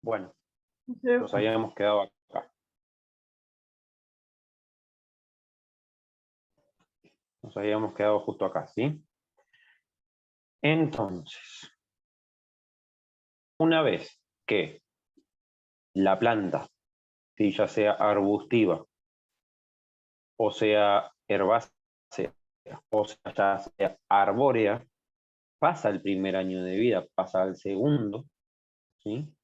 Bueno, nos habíamos quedado acá. Nos habíamos quedado justo acá, ¿sí? Entonces, una vez que la planta, si ya sea arbustiva, o sea herbácea, o sea, ya sea arbórea, pasa el primer año de vida, pasa al segundo, ¿sí?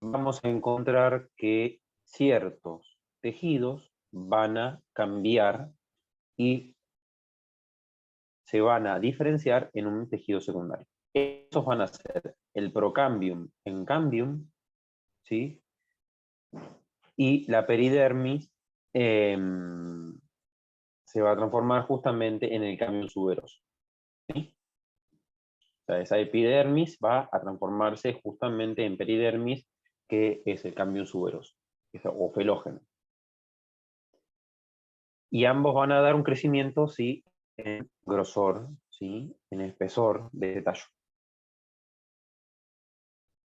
Vamos a encontrar que ciertos tejidos van a cambiar y se van a diferenciar en un tejido secundario. Estos van a ser el procambium en cambium, ¿sí? Y la peridermis se va a transformar justamente en el cambium suberoso, ¿sí? O sea, esa epidermis va a transformarse justamente en peridermis, que es el cambium suberoso, o felógeno. Y ambos van a dar un crecimiento, ¿sí?, en grosor, ¿sí?, en espesor de tallo,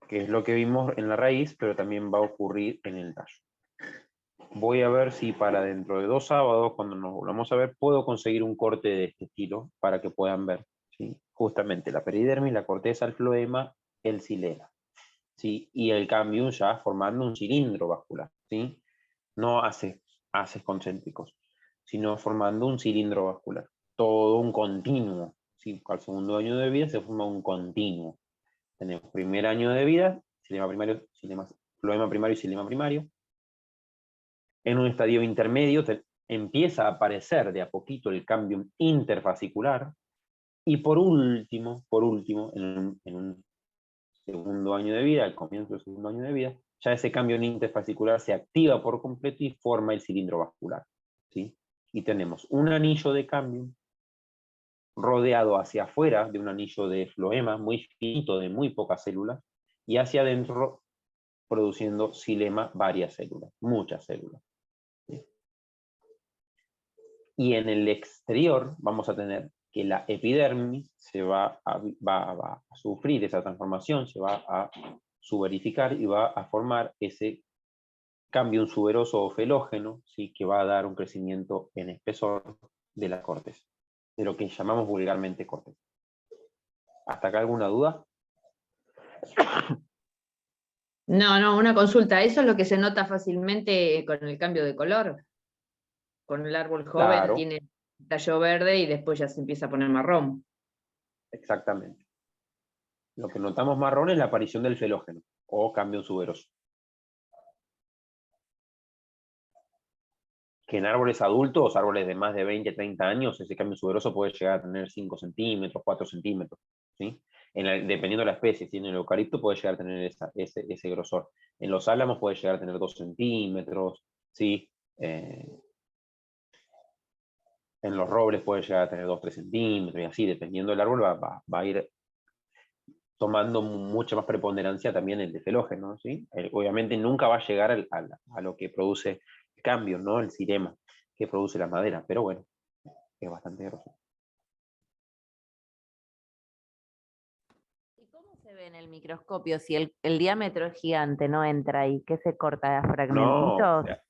que es lo que vimos en la raíz, pero también va a ocurrir en el tallo. Voy a ver si para dentro de 2 sábados, cuando nos volvamos a ver, puedo conseguir un corte de este estilo para que puedan ver, ¿sí?, justamente la peridermis, la corteza, el floema, el xilema, ¿sí?, y el cambium ya formando un cilindro vascular, ¿sí?, no haces concéntricos, sino formando un cilindro vascular, todo un continuo, ¿sí? Al segundo año de vida se forma un continuo. Tenemos primer año de vida, xilema primario, floema primario y xilema primario. En un estadio intermedio empieza a aparecer de a poquito el cambio interfascicular, y por último, en un segundo año de vida, al comienzo del segundo año de vida, ya ese cambio interfascicular se activa por completo y forma el cilindro vascular, ¿sí? Y tenemos un anillo de cambio rodeado hacia afuera de un anillo de floema muy finito, de muy pocas células, y hacia adentro produciendo xilema varias células, muchas células, ¿sí? Y en el exterior vamos a tener que la epidermis se va a sufrir esa transformación, se va a suberificar y va a formar ese cambium suberoso o felógeno, ¿sí?, que va a dar un crecimiento en espesor de la corteza, de lo que llamamos vulgarmente corteza. ¿Hasta acá alguna duda? No, una consulta. ¿Eso es lo que se nota fácilmente con el cambio de color? Con el árbol joven, Claro, tiene tallo verde y después ya se empieza a poner marrón. exactamente. Lo que notamos marrón es la aparición del felógeno o cambium suberoso, que en árboles adultos, árboles de más de 20, 30 años, ese cambio suberoso puede llegar a tener 5 centímetros, 4 centímetros, ¿sí? Dependiendo de la especie, ¿sí? En el eucalipto puede llegar a tener ese grosor. En los álamos puede llegar a tener 2 centímetros, ¿sí? En los robles puede llegar a tener 2, 3 centímetros, y así, dependiendo del árbol, va a ir tomando mucha más preponderancia también el de felógeno, ¿sí? Obviamente nunca va a llegar a lo que produce el cambio, ¿no? El xilema que produce la madera, pero bueno, es bastante grosso. ¿Y cómo se ve en el microscopio si el diámetro es gigante, no entra ahí? ¿Qué se corta? No, ¿Fragmentitos?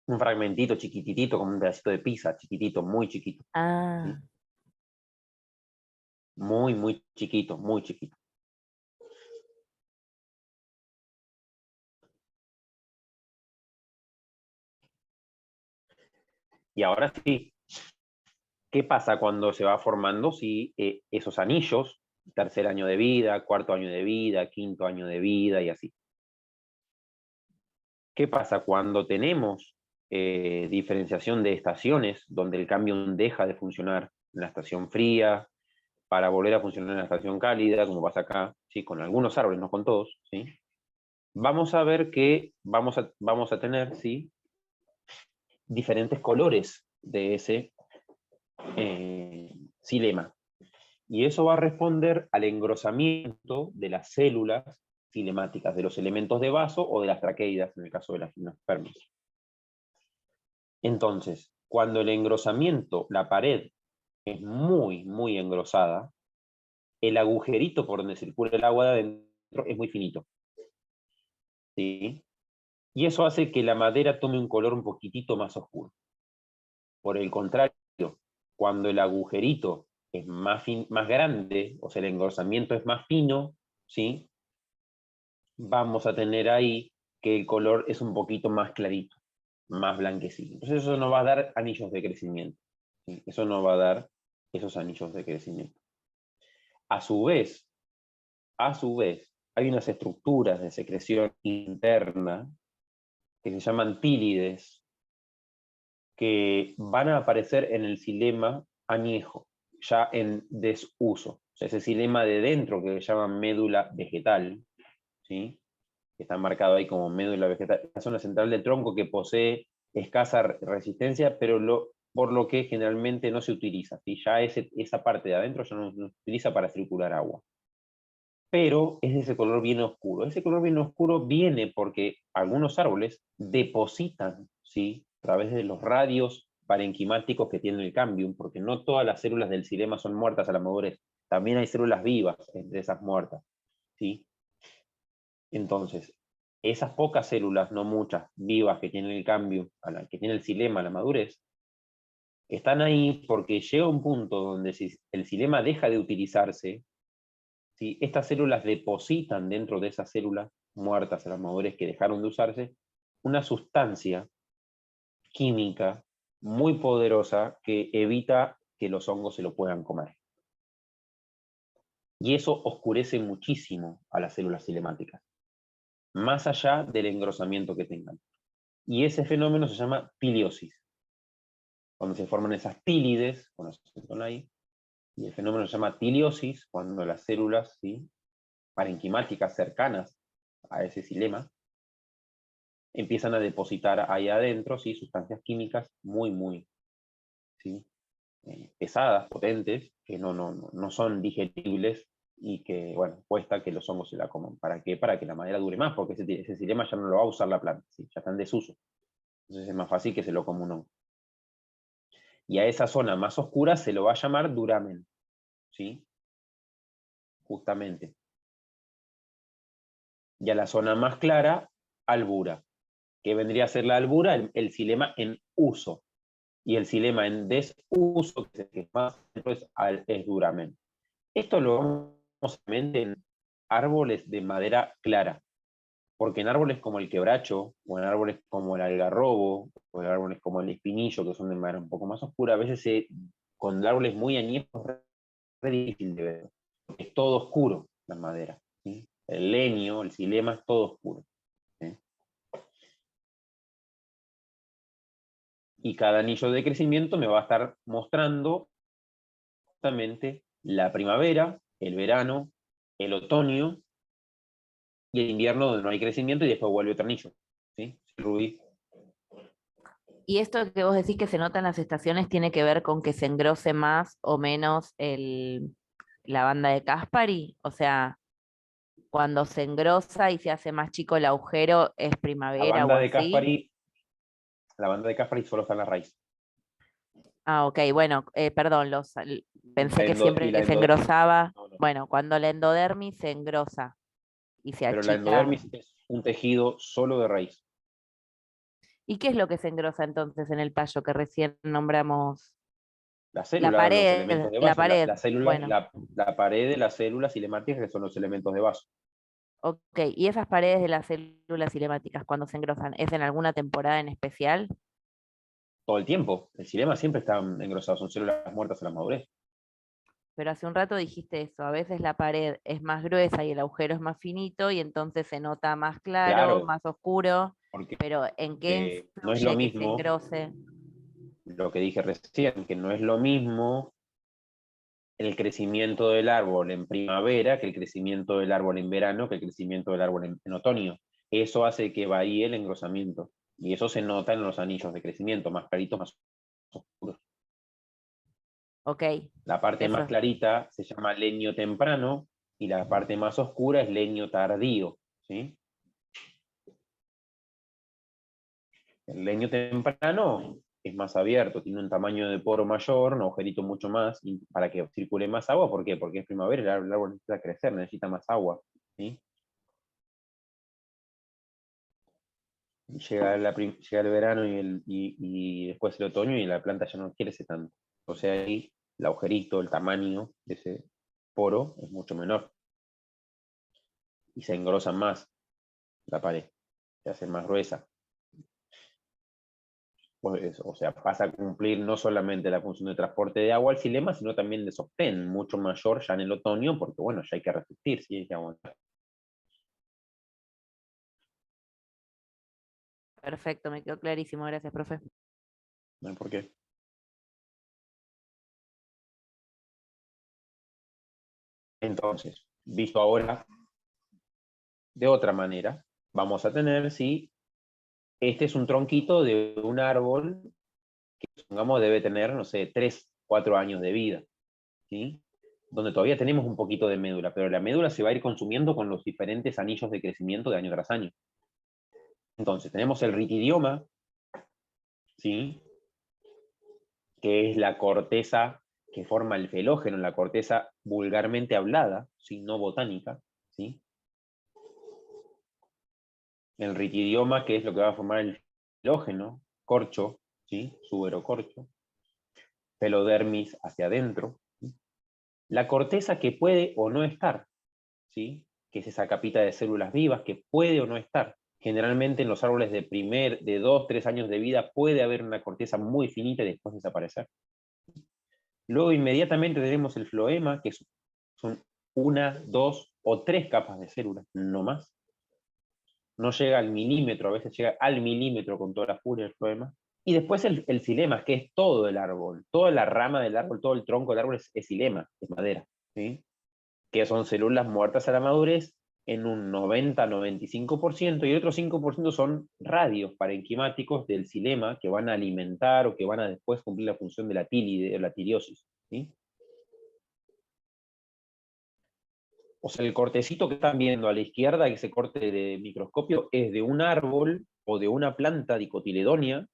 un fragmentito chiquititito, como un pedacito de pizza, chiquitito, muy chiquito. Ah, ¿Sí? Muy, muy chiquito, muy chiquito. Y ahora sí, ¿qué pasa cuando se va formando si esos anillos, tercer año de vida, cuarto año de vida, quinto año de vida y así? ¿Qué pasa cuando tenemos diferenciación de estaciones, donde el cambio deja de funcionar en la estación fría para volver a funcionar en la estación cálida, como pasa acá, ¿sí?, con algunos árboles, no con todos, ¿sí? Vamos a ver que vamos a tener, ¿sí?, diferentes colores de ese xilema. Y eso va a responder al engrosamiento de las células xilemáticas, de los elementos de vaso o de las traqueidas, en el caso de las gimnospermas. Entonces, cuando el engrosamiento, la pared es muy, muy engrosada, el agujerito por donde circula el agua de adentro es muy finito. ¿Sí? Y eso hace que la madera tome un color un poquitito más oscuro. Por el contrario, cuando el agujerito es más grande, o sea, el engrosamiento es más fino, ¿sí? Vamos a tener ahí que el color es un poquito más clarito, más blanquecino. Entonces eso nos va a dar anillos de crecimiento. ¿Sí? Eso nos va a dar esos anillos de crecimiento. A su vez, hay unas estructuras de secreción interna que se llaman tílides, que van a aparecer en el xilema añejo, ya en desuso. O sea, ese xilema de dentro que se llama médula vegetal, ¿sí? Que está marcado ahí como médula vegetal, la zona central del tronco que posee escasa resistencia, pero por lo que generalmente no se utiliza. ¿Sí? Ya esa parte de adentro ya no se utiliza para circular agua. Pero es de ese color bien oscuro. Ese color bien oscuro viene porque algunos árboles depositan, ¿sí? A través de los radios parenquimáticos que tienen el cambium, porque no todas las células del xilema son muertas a la madurez. También hay células vivas entre esas muertas, ¿sí? Entonces, esas pocas células, no muchas, vivas que tienen el cambium, que tiene el xilema a la madurez, están ahí porque llega un punto donde si el xilema deja de utilizarse, ¿sí? Estas células depositan dentro de esas células muertas a la madurez que dejaron de usarse una sustancia química muy poderosa que evita que los hongos se lo puedan comer. Y eso oscurece muchísimo a las células cilemáticas, más allá del engrosamiento que tengan. Y ese fenómeno se llama tiliosis. Cuando se forman esas tílides, cuando se sientan ahí, y el fenómeno se llama tiliosis, cuando las células, ¿sí? parenquimáticas cercanas a ese xilema empiezan a depositar ahí adentro, ¿sí? sustancias químicas muy, ¿sí? Pesadas, potentes, que no son digeribles y que, bueno, cuesta que los hongos se la coman. ¿Para qué? Para que la madera dure más, porque ese xilema ya no lo va a usar la planta, ¿sí? ya está en desuso. Entonces es más fácil que se lo coma un hongo. Y a esa zona más oscura se lo va a llamar duramen, ¿sí? Justamente. Y a la zona más clara, albura. ¿Qué vendría a ser la albura? El xilema en uso. Y el xilema en desuso, que es el que más es duramen. Esto lo vamos a ver en árboles de madera clara, porque en árboles como el quebracho, o en árboles como el algarrobo, o en árboles como el espinillo, que son de madera un poco más oscura, a veces con árboles muy añejos es re difícil de ver. Es todo oscuro la madera. ¿Sí? El leño, el xilema es todo oscuro. ¿Sí? Y cada anillo de crecimiento me va a estar mostrando justamente la primavera, el verano, el otoño y el invierno donde no hay crecimiento y después vuelve otro anillo. ¿Sí? Rubí. Y esto que vos decís que se nota en las estaciones tiene que ver con que se engrose más o menos la banda de Caspari. O sea, cuando se engrosa y se hace más chico el agujero, ¿es La primavera o banda de así? Caspari, la banda de Caspari solo está en la raíz. Ah, ok, bueno, perdón, pensé que Y siempre la que se endodermis. engrosaba, No. bueno, cuando la endodermis se engrosa y se Pero la achica. endodermis es un tejido solo de raíz. ¿Y qué es lo que se engrosa entonces en el tallo que recién nombramos? La La célula, los elementos pared, de la base, pared, la célula, bueno, la pared de las células cilemáticas que son los elementos de base. ok. ¿Y esas paredes de las células cinemáticas cuando se engrosan, es en alguna temporada en especial? Todo el tiempo. El xilema siempre está engrosado, son células muertas a la madurez. Pero hace un rato dijiste eso, a veces la pared es más gruesa y el agujero es más finito y entonces se nota más claro, Claro, más oscuro, porque pero ¿en qué no es lo influye que se mismo engrose? lo que dije recién, que no es lo mismo el crecimiento del árbol en primavera que el crecimiento del árbol en verano que el crecimiento del árbol en otoño. Eso hace que varíe el engrosamiento. Y eso se nota en los anillos de crecimiento, más claritos, más oscuros. Ok, La parte más eso. clarita se llama leño temprano y la parte más oscura es leño tardío. ¿Sí? El leño temprano es más abierto, tiene un tamaño de poro mayor, un agujerito mucho más, y para que circule más agua. ¿Por qué? Porque es primavera, el árbol necesita crecer, necesita más agua. ¿Sí? Y llega el verano y después el otoño y la planta ya no crece tanto. O sea, ahí el agujerito, el tamaño de ese poro es mucho menor. Y se engrosa más la pared, se hace más gruesa. Pues, o sea, pasa a cumplir no solamente la función de transporte de agua al xilema, sino también de sostén, mucho mayor ya en el otoño, porque bueno, ya hay que resistir, sí, hay que aguantar. Perfecto, me quedó clarísimo, gracias, profe. ¿No? ¿Por qué? Entonces, visto ahora de otra manera, vamos a tener, si este es un tronquito de un árbol que, supongamos, debe tener, no sé, 3, 4 años de vida, ¿sí? Donde todavía tenemos un poquito de médula, pero la médula se va a ir consumiendo con los diferentes anillos de crecimiento de año tras año. Entonces, tenemos el ritidioma, ¿sí? Que es la corteza que forma el felógeno, la corteza vulgarmente hablada, ¿sí? No botánica, ¿sí? El ritidioma, que es lo que va a formar el felógeno, corcho, ¿sí? Suberocorcho, pelodermis hacia adentro, ¿sí? La corteza que puede o no estar, ¿sí? Que es esa capita de células vivas que puede o no estar. Generalmente en los árboles de 2, 3 años de vida puede haber una corteza muy finita y después desaparecer. Luego inmediatamente tenemos el floema, que son 1, 2 o 3 capas de células, no más. No llega al milímetro, a veces llega al milímetro con toda la furia del floema. Y después el xilema, que es todo el árbol, toda la rama del árbol, todo el tronco del árbol es xilema, es madera, ¿sí? Que son células muertas a la madurez en un 90-95%, y el otro 5% son radios parenquimáticos del xilema que van a alimentar o que van a después cumplir la función de la tílide o la tiriosis, ¿sí? O sea, el cortecito que están viendo a la izquierda, ese corte de microscopio, es de un árbol o de una planta dicotiledónea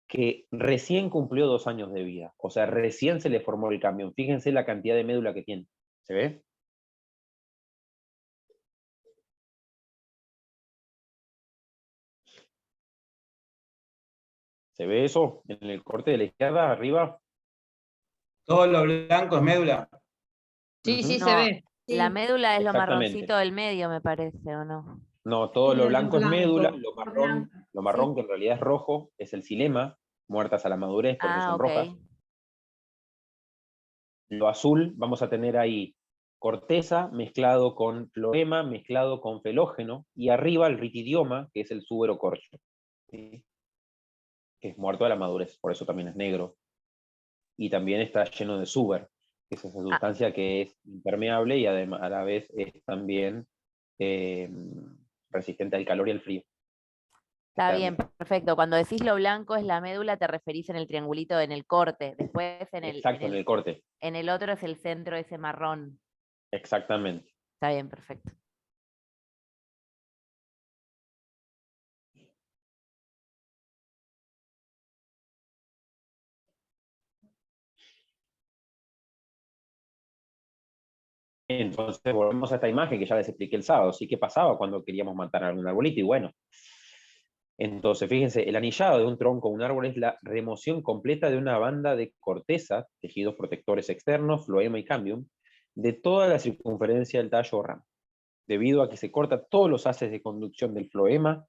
que recién cumplió 2 años de vida. O sea, recién se le formó el cambio. Fíjense la cantidad de médula que tiene. ¿Se ve? ¿Se ve eso en el corte de la izquierda, arriba? Todo lo blanco es médula. Sí, sí, Ujú. se No, ve. la Sí. médula es lo Exactamente. marroncito del medio, me parece, ¿o no? No, todo lo blanco es médula, Blanco, lo marrón que en realidad es rojo, es el xilema, muertas a la madurez, por eso Ah, son rojas. ok. Lo azul, vamos a tener ahí corteza mezclado con floema, mezclado con felógeno, y arriba el ritidioma, que es el suberocorcho, ¿sí? Que es muerto a la madurez, por eso también es negro. Y también está lleno de suber, que es esa Ah, sustancia que es impermeable y además a la vez es también resistente al calor y al frío. está bien, Térmico. perfecto. Cuando decís lo blanco es la médula, te referís en el triangulito en el corte. Después Exacto, en el corte. en el otro es el centro ese marrón. Exactamente. Está bien, perfecto. Entonces volvemos a esta imagen que ya les expliqué el sábado. ¿Sí? ¿Qué pasaba cuando queríamos matar a algún arbolito? Y bueno, entonces fíjense, el anillado de un tronco o un árbol es la remoción completa de una banda de corteza, tejidos protectores externos, floema y cambium, de toda la circunferencia del tallo o rama, debido a que se corta todos los haces de conducción del floema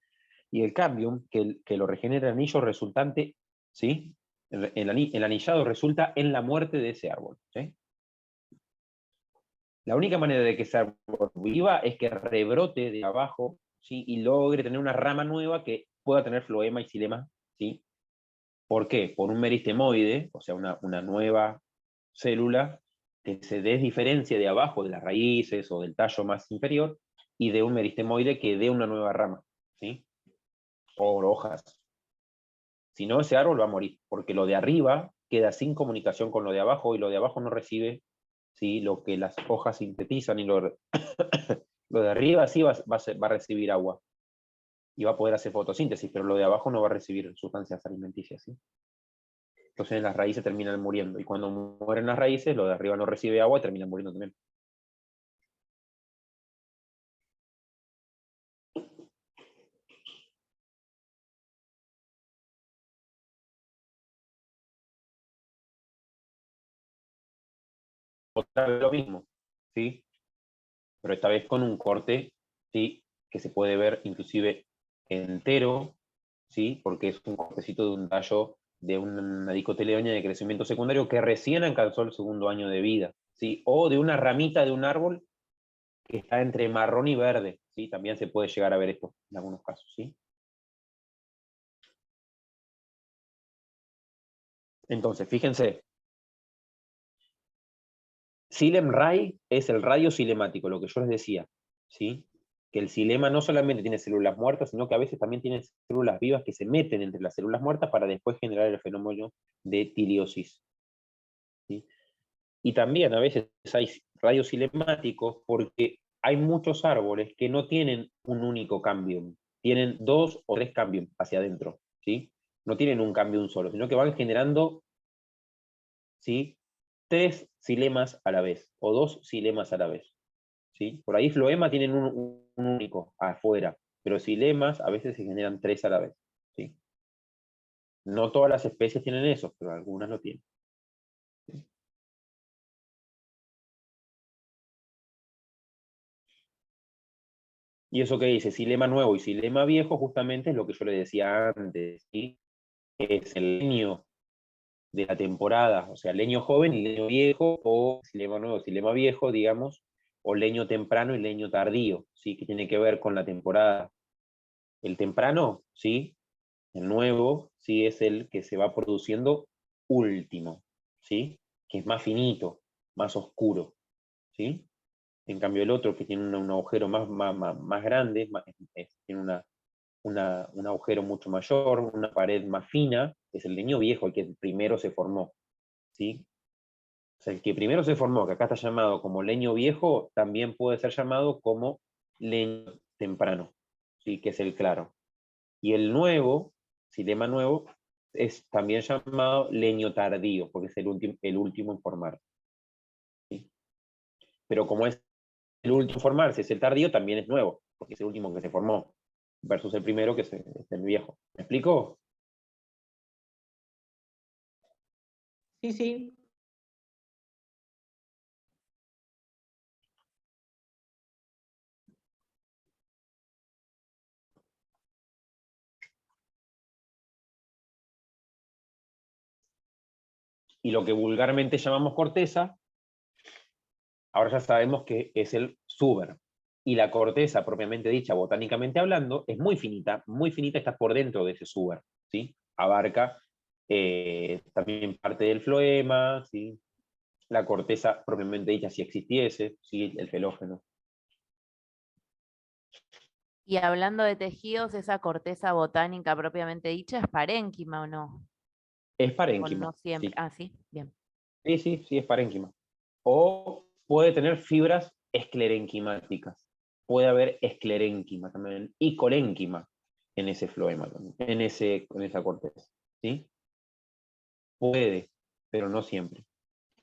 y el cambium, que lo regenera el anillo resultante, ¿sí? El anillado resulta en la muerte de ese árbol, ¿sí? La única manera de que ese árbol viva es que rebrote de abajo, ¿sí? Y logre tener una rama nueva que pueda tener floema y xilema, ¿sí? ¿Por qué? Por un meristemoide, o sea, una nueva célula que se desdiferencia de abajo de las raíces o del tallo más inferior, y de un meristemoide que dé una nueva rama, ¿sí? O hojas. Si no, ese árbol va a morir, porque lo de arriba queda sin comunicación con lo de abajo, y lo de abajo no recibe, ¿sí? Lo que las hojas sintetizan, y lo de arriba sí va a recibir agua y va a poder hacer fotosíntesis, pero lo de abajo no va a recibir sustancias alimenticias, ¿sí? Entonces las raíces terminan muriendo. Y cuando mueren las raíces, lo de arriba no recibe agua y terminan muriendo también. Otra vez lo mismo, ¿sí? Pero esta vez con un corte, ¿sí? Que se puede ver inclusive entero, ¿sí? Porque es un cortecito de un tallo de una dicotiledónea de crecimiento secundario que recién alcanzó el segundo año de vida, ¿sí? O de una ramita de un árbol que está entre marrón y verde, ¿sí? También se puede llegar a ver esto en algunos casos, ¿sí? Entonces, fíjense, Xilem Ray es el radio cilemático, lo que yo les decía, ¿sí? Que el xilema no solamente tiene células muertas, sino que a veces también tiene células vivas que se meten entre las células muertas para después generar el fenómeno de tiliosis, ¿sí? Y también a veces hay radios cilemáticos porque hay muchos árboles que no tienen un único cambio, tienen 2 o 3 cambios hacia adentro, ¿sí? No tienen un cambio solo, sino que van generando, ¿sí? 3 xilemas a la vez, o 2 xilemas a la vez, ¿sí? Por ahí floema tienen un único afuera, pero xilemas a veces se generan 3 a la vez, ¿sí? No todas las especies tienen eso, pero algunas lo tienen. ¿Sí? Y eso que dice, xilema nuevo y xilema viejo, justamente es lo que yo le decía antes, ¿sí? Es el leño de la temporada, o sea, leño joven y leño viejo, o xilema nuevo, xilema viejo, digamos, o leño temprano y leño tardío, ¿sí? Que tiene que ver con la temporada. El temprano, ¿sí? El nuevo, ¿sí? Es el que se va produciendo último, ¿sí? Que es más finito, más oscuro, ¿sí? En cambio el otro que tiene un agujero más grande, tiene un agujero mucho mayor, una pared más fina, es el leño viejo, el que primero se formó, ¿sí? O sea, el que primero se formó, que acá está llamado como leño viejo, también puede ser llamado como leño temprano, ¿sí? Que es el claro. Y el nuevo, xilema nuevo, es también llamado leño tardío, porque es el último en formar, ¿sí? Pero como es el último en formarse, es el tardío, también es nuevo, porque es el último que se formó, versus el primero que es el viejo. ¿Me explico? Sí, sí. Y lo que vulgarmente llamamos corteza, ahora ya sabemos que es el suber. Y la corteza, propiamente dicha, botánicamente hablando, es muy finita, está por dentro de ese suber, ¿sí? Abarca también parte del floema, ¿sí? La corteza propiamente dicha, si existiese, ¿sí? El felógeno. Y hablando de tejidos, esa corteza botánica propiamente dicha es parénquima o no. Es O parénquima, no siempre. sí. Ah, sí, bien. Sí, es parénquima. O puede tener fibras esclerenquimáticas. Puede haber esclerénquima también, y colénquima en ese floema, en esa corteza, ¿sí? Puede, pero no siempre.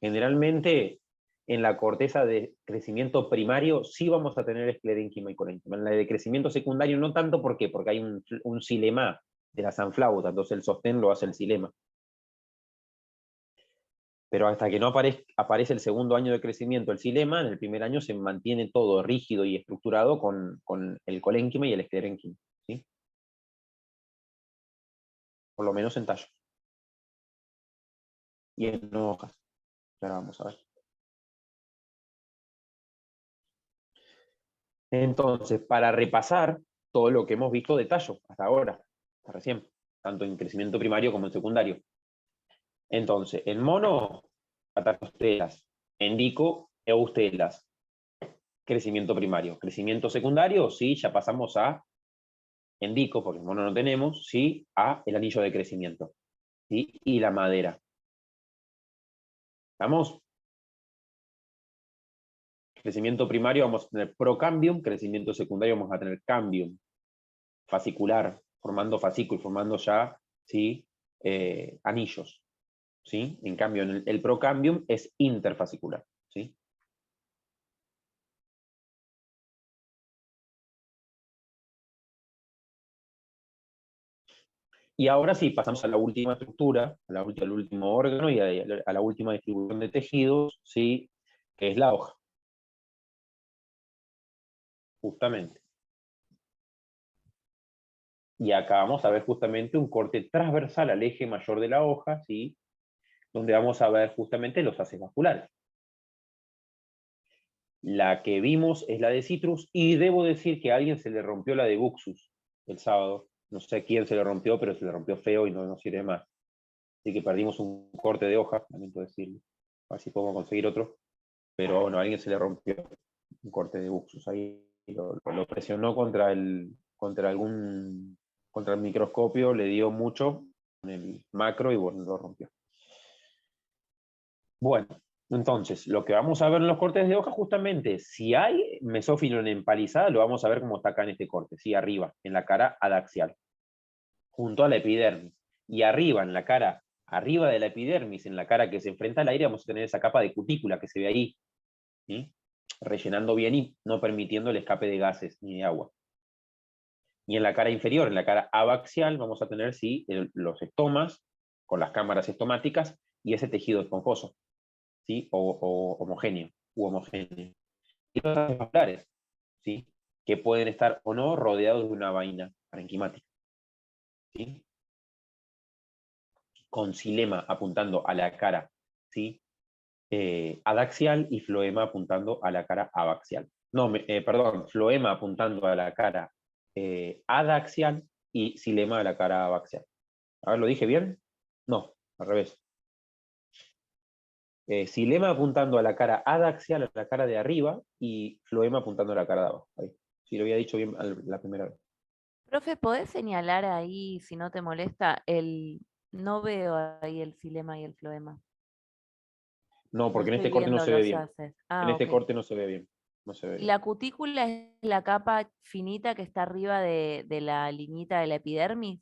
Generalmente, en la corteza de crecimiento primario sí vamos a tener esclerénquima y colénquima. En la de crecimiento secundario no tanto, ¿por qué? Porque hay un xilema de la sanflauta, entonces el sostén lo hace el xilema. Pero hasta que no aparece el segundo año de crecimiento el xilema, en el primer año se mantiene todo rígido y estructurado con el colénquima y el esclerénquima, ¿sí? Por lo menos en tallos. Y en hojas. Ahora vamos a ver. Entonces, para repasar todo lo que hemos visto de tallo hasta ahora, hasta recién, tanto en crecimiento primario como en secundario. Entonces, en mono, atacostelas, en dico, eustelas. Crecimiento primario. Crecimiento secundario, sí, ya pasamos a en dico, porque en mono no tenemos, sí, a el anillo de crecimiento, ¿sí? Y la madera. ¿Estamos? Crecimiento primario vamos a tener procambium, crecimiento secundario vamos a tener cambium, fascicular, formando fascículo, formando ya, ¿sí? Anillos. ¿sí? En cambio, el procambium es interfascicular, ¿sí? Y ahora sí, pasamos a la última estructura, al último órgano y a la última distribución de tejidos, ¿sí? Que es la hoja. Justamente. Y acá vamos a ver justamente un corte transversal al eje mayor de la hoja, ¿sí? Donde vamos a ver justamente los haces vasculares. La que vimos es la de Citrus, y debo decir que a alguien se le rompió la de Buxus el sábado. No sé quién se le rompió, pero se le rompió feo y no nos sirve más. Así que perdimos un corte de hoja, lamento decirlo. A ver si podemos conseguir otro. Pero bueno, a alguien se le rompió un corte de Buxus. Ahí lo presionó contra el microscopio, le dio mucho en el macro y bueno, lo rompió. Bueno, entonces, lo que vamos a ver en los cortes de hoja, justamente, si hay mesófilo en empalizada, lo vamos a ver como está acá en este corte, ¿sí? Arriba, en la cara adaxial, junto a la epidermis. Y arriba, en la cara, arriba de la epidermis, en la cara que se enfrenta al aire, vamos a tener esa capa de cutícula que se ve ahí, ¿sí? Rellenando bien y no permitiendo el escape de gases ni de agua. Y en la cara inferior, en la cara abaxial, vamos a tener, sí, los estomas, con las cámaras estomáticas, y ese tejido esponjoso, ¿sí? O homogéneo, u homogéneo. Y los haces vasculares, ¿sí? Que pueden estar o no rodeados de una vaina parenquimática, ¿sí? Con xilema apuntando a la cara, ¿sí? Adaxial y floema apuntando a la cara abaxial. No, perdón, floema apuntando a la cara adaxial y xilema a la cara abaxial. A ver, ¿lo dije bien? No, al revés. Xilema apuntando a la cara adaxial, a la cara de arriba, y floema apuntando a la cara de abajo. Ahí. Sí, lo había dicho bien la primera vez. Profe, ¿podés señalar ahí, si no te molesta, no veo ahí el xilema y el floema. No, No porque en estoy este corte no viendo se ve los bien. haces. En Ah, este ok. corte no se ve bien. No se ve ¿Y bien. la cutícula es la capa finita que está arriba de la liñita de la epidermis?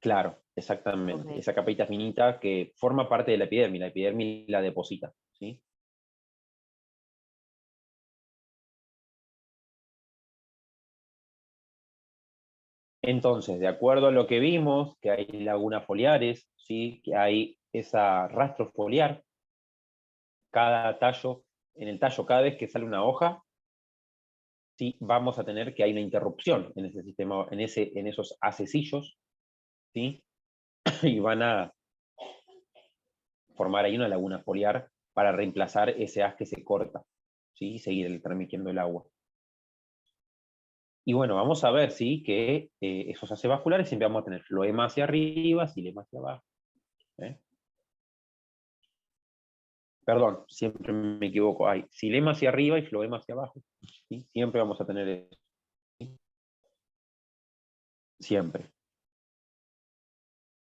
Claro, exactamente. Ok. Esa capita finita que forma parte de la epidermis la deposita, ¿sí? Entonces, de acuerdo a lo que vimos, que hay lagunas foliares, ¿sí? Que hay esa rastro foliar, cada tallo, en el tallo, cada vez que sale una hoja, ¿sí? Vamos a tener que hay una interrupción en ese sistema, en esos hacecillos, ¿sí? Y van a formar ahí una laguna foliar para reemplazar ese haz que se corta, ¿sí? Y seguir transmitiendo el agua. Y bueno, vamos a ver, ¿sí? Que esos haces vasculares siempre vamos a tener floema hacia arriba, xilema hacia abajo. ¿Eh? Perdón, siempre me equivoco. Hay xilema hacia arriba y floema hacia abajo. ¿Sí? Siempre vamos a tener eso. ¿Sí? Siempre.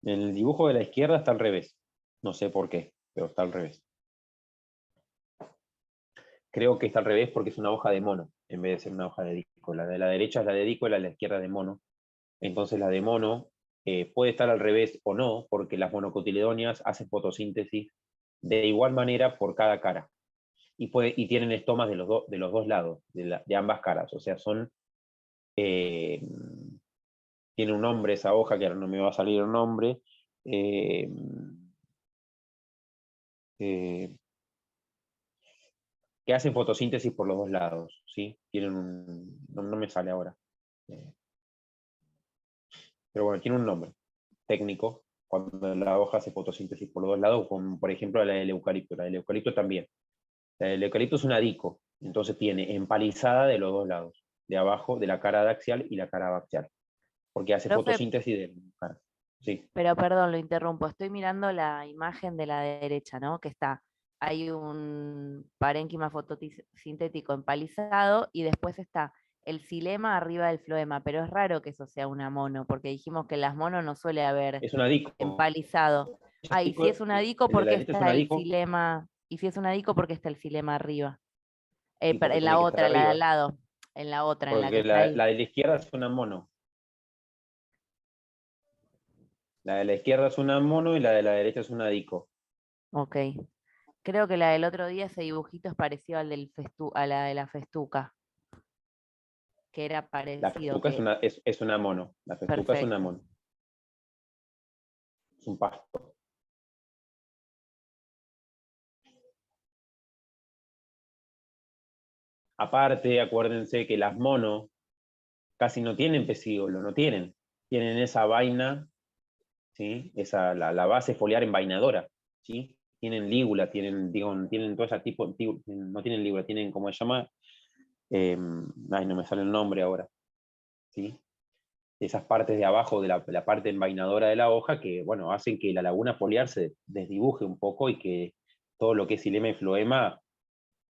En el dibujo de la izquierda está al revés. No sé por qué, pero está al revés. Creo que está al revés porque es una hoja de mono, en vez de ser una hoja de disco. La de la derecha es la de disco y la de la izquierda de mono. Entonces la de mono puede estar al revés o no, porque las monocotiledonias hacen fotosíntesis de igual manera por cada cara. Y tienen estomas de los dos lados, de ambas caras. O sea, tiene un nombre esa hoja, que ahora no me va a salir el nombre. Eh, eh, que hacen fotosíntesis por los dos lados, ¿sí? No me sale ahora. Pero bueno, tiene un nombre técnico, cuando la hoja hace fotosíntesis por los dos lados, como por ejemplo la del eucalipto. La del eucalipto también. La del eucalipto es una dico, entonces tiene empalizada de los dos lados, de abajo, de la cara adaxial y la cara abaxial, porque hace Profe, fotosíntesis de cara. Sí, pero perdón, lo interrumpo. Estoy mirando la imagen de la derecha, ¿no? Que hay un parénquima fotosintético empalizado y después está el xilema arriba del floema, pero es raro que eso sea una mono, porque dijimos que en las monos no suele haber es una dico. empalizado. Ah, y si es una dico, El de ¿por la qué derecha es una está el dico, xilema? Y si es una dico, ¿por qué está el xilema arriba? y porque En la tiene que estar otra, la de al arriba, lado, en la otra, en la que porque está ahí. la de la izquierda es una mono. La de la izquierda es una mono y la de la derecha es una dico. Ok. Creo que la del otro día, ese dibujito es parecido al a la de la festuca, que era La parecido, festuca que es una mono. La festuca es una perfecto. mono. Es un pasto. Aparte, acuérdense que las monos casi no tienen pecíolo, no tienen. Tienen esa vaina, ¿sí? La base foliar envainadora, ¿sí? Tienen lígula, tienen todo ese tipo, no tienen lígula, tienen, ¿cómo se llama? Ay, no me sale el nombre ahora, ¿sí? Esas partes de abajo de la parte envainadora de la hoja que, bueno, hacen que la laguna foliar se desdibuje un poco y que todo lo que es xilema y floema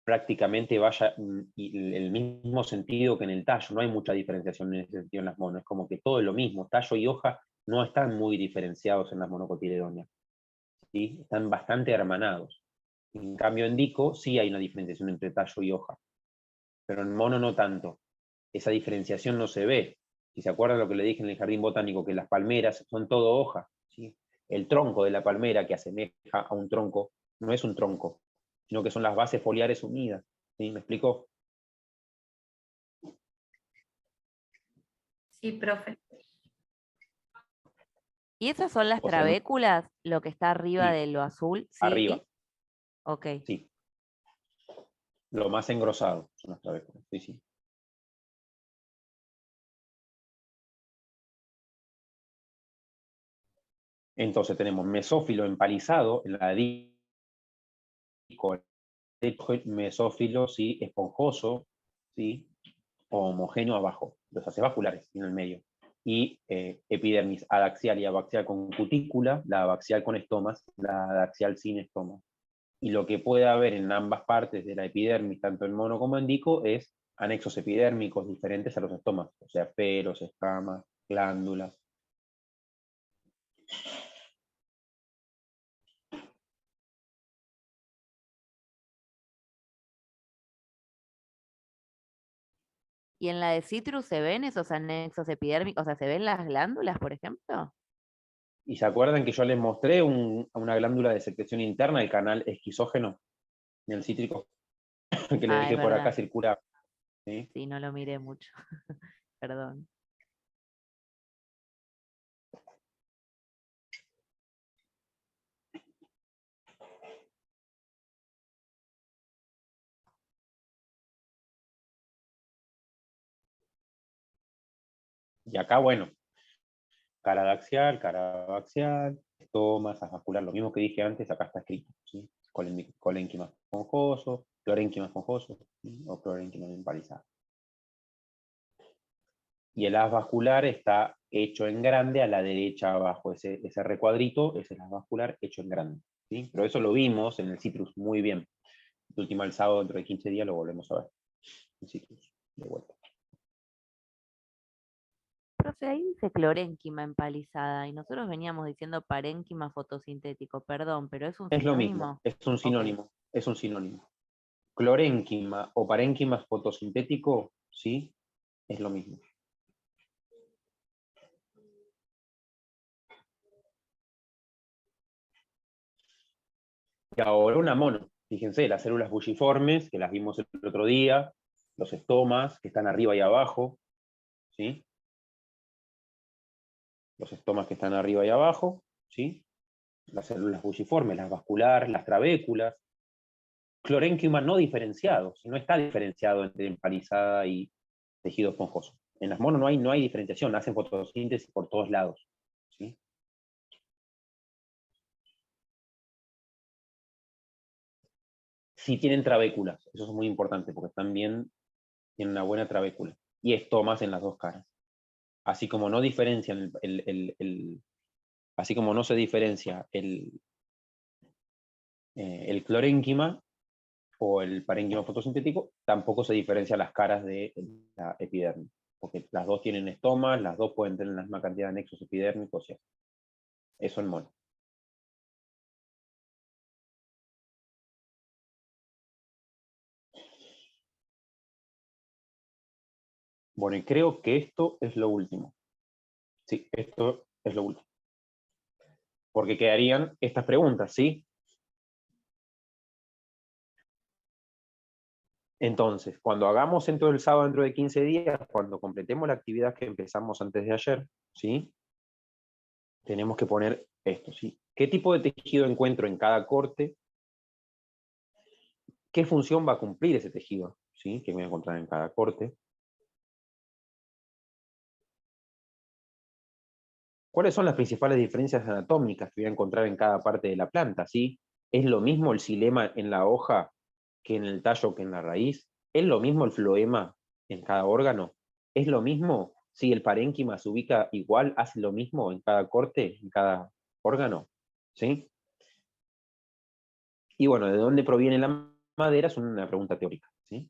prácticamente vaya el mismo sentido que en el tallo. No hay mucha diferenciación en ese sentido en las monos. Es como que todo es lo mismo. Tallo y hoja no están muy diferenciados en las monocotiledóneas, ¿sí? Están bastante hermanados. En cambio, en dico sí hay una diferenciación entre tallo y hoja, pero en mono no tanto. Esa diferenciación no se ve. Si se acuerdan lo que le dije en el jardín botánico, que las palmeras son todo hoja, ¿sí? El tronco de la palmera que asemeja a un tronco no es un tronco, sino que son las bases foliares unidas. ¿Sí? ¿Me explico? Sí, profe. ¿Y esas son las O sea, trabéculas? Lo que está arriba sí, de lo azul, ¿sí? arriba, Ok. sí. Lo más engrosado son las trabéculas, sí, sí. Entonces tenemos mesófilo empalizado en la dico, mesófilo, sí, esponjoso, sí, o homogéneo abajo, los acebaculares en el medio. Y epidermis adaxial y abaxial con cutícula, la abaxial con estomas, la adaxial sin estomas. Y lo que puede haber en ambas partes de la epidermis, tanto en mono como en dico, es anexos epidérmicos diferentes a los estomas, o sea, pelos, escamas, glándulas. ¿Y en la de citrus se ven esos anexos epidérmicos? O sea, ¿se ven las glándulas, por ejemplo? ¿Y se acuerdan que yo les mostré una glándula de secreción interna, el canal esquizógeno, en el cítrico? Que le Ah, es dije por acá verdad. circula. ¿Sí? Sí, no lo miré mucho. Perdón. Y acá, bueno, cara abaxial, estomas, vascular, lo mismo que dije antes, acá está escrito, ¿sí? Colénquima esponjoso, clorénquima esponjoso, ¿sí? O clorénquima empalizado. Y el haz vascular está hecho en grande a la derecha abajo, ese recuadrito es el haz vascular hecho en grande, ¿sí? Pero eso lo vimos en el citrus muy bien. El último el sábado, dentro de 15 días, lo volvemos a ver. El citrus, de vuelta. Profe, ahí dice clorénquima empalizada y nosotros veníamos diciendo parénquima fotosintético. Perdón, pero es un Es lo mismo, sinónimo. es un Ok. sinónimo, es un sinónimo. Clorénquima o parénquima fotosintético, sí, es lo mismo. Y ahora una mono. Fíjense, las células bulliformes, que las vimos el otro día, los estomas, que están arriba y abajo, ¿sí? Los estomas que están arriba y abajo, ¿sí? Las células bulliformes, las vasculares, las trabéculas. Clorénquima no diferenciado, no está diferenciado entre empalizada y tejido esponjoso. En las monos no hay diferenciación, hacen fotosíntesis por todos lados, ¿sí? Sí tienen trabéculas, eso es muy importante, porque también tienen una buena trabécula. Y estomas en las dos caras. Así como no diferencian así como no se diferencia el clorénquima o el parénquima fotosintético, tampoco se diferencian las caras de la epidermis, porque las dos tienen estomas, las dos pueden tener la misma cantidad de anexos epidérmicos, y eso en mono. Bueno, y creo que esto es lo último. Sí, esto es lo último. Porque quedarían estas preguntas, ¿sí? Entonces, cuando hagamos el sábado dentro de 15 días, cuando completemos la actividad que empezamos antes de ayer, ¿sí? Tenemos que poner esto, ¿sí? ¿Qué tipo de tejido encuentro en cada corte? ¿Qué función va a cumplir ese tejido? ¿Sí? Que voy a encontrar en cada corte. ¿Cuáles son las principales diferencias anatómicas que voy a encontrar en cada parte de la planta? ¿Sí? ¿Es lo mismo el xilema en la hoja que en el tallo que en la raíz? ¿Es lo mismo el floema en cada órgano? ¿Es lo mismo si el parénquima se ubica igual, hace lo mismo en cada corte, en cada órgano? ¿Sí? Y bueno, ¿de dónde proviene la madera? Es una pregunta teórica. ¿Sí?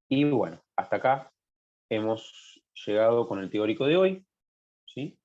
Y bueno, hasta acá hemos llegado con el teórico de hoy, ¿sí?